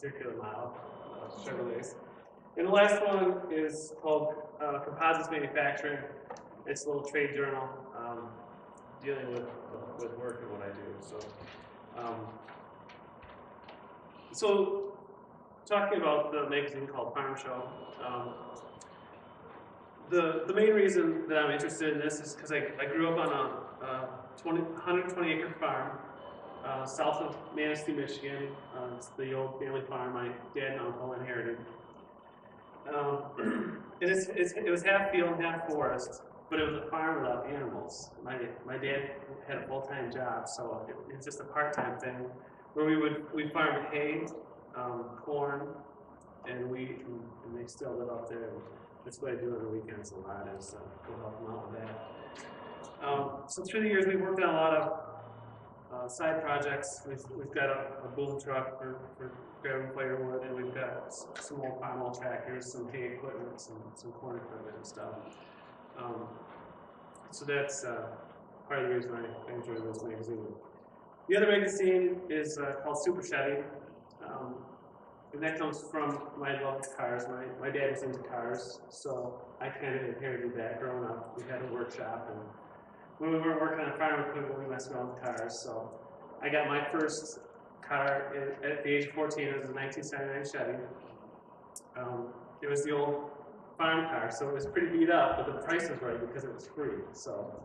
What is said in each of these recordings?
particular model, Chevrolets. And the last one is called Composites Manufacturing. It's a little trade journal dealing with work and what I do. So talking about the magazine called Farm Show, the main reason that I'm interested in this is because I grew up on a 120-acre farm south of Manistee, Michigan. It's the old family farm my dad and uncle inherited. It was half field and half forest, but it was a farm without animals. My dad had a full-time job, so it's just a part-time thing where we farmed hay, corn, and wheat, and they still live up there. That's what I do on the weekends a lot, is go help them out with that. So through the years, we've worked on a lot of side projects. We've got a boom truck for grabbing firewood, and we've got some old farm tractors, some hay equipment, some corn equipment and stuff. So that's part of the reason I enjoy this magazine. The other magazine is called Super Chevy. And that comes from my love of cars. My dad was into cars, so I kind of inherited that growing up. We had a workshop, and when we weren't working on farm equipment, we messed around with cars. So I got my first car at the age of 14. It was a 1979 Chevy. It was the old farm car, so it was pretty beat up, but the price was right because it was free. So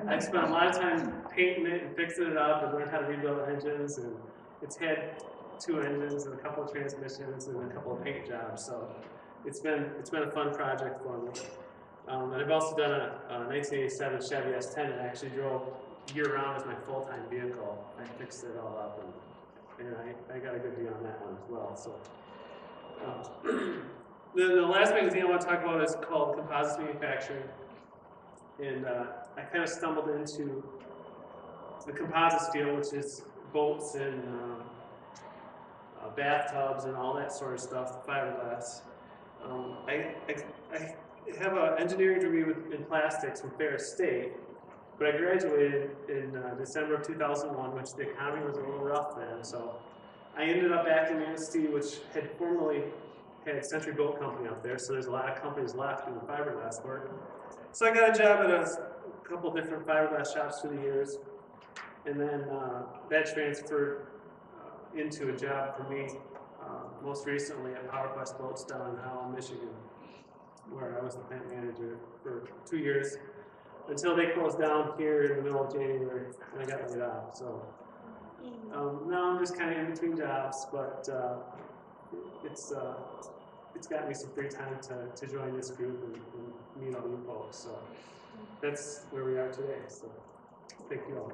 I spent a lot of time painting it and fixing it up and learned how to rebuild engines, and it's had 2 engines and a couple of transmissions and a couple of paint jobs. So it's been a fun project for me. And I've also done a 1987 Chevy S10 that I actually drove year-round as my full-time vehicle. I fixed it all up, and I got a good deal on that one as well. So the last magazine I want to talk about is called Composites Manufacturing. And I kind of stumbled into the composites field, which is boats and bathtubs and all that sort of stuff, fiberglass. I have an engineering degree in plastics from Ferris State, but I graduated in December of 2001, which the economy was a little rough then. So I ended up back in Manistee, which had formerly had Century Boat Company up there, so there's a lot of companies left doing fiberglass work. So I got a job at a couple different fiberglass shops through the years, and then that transferred into a job for me, most recently at PowerQuest Boats down in Holland, Michigan, where I was the plant manager for 2 years, until they closed down here in the middle of January, and I got laid off. So now I'm just kind of in between jobs, but it's got me some free time to join this group and meet all you folks. So that's where we are today. So thank you all.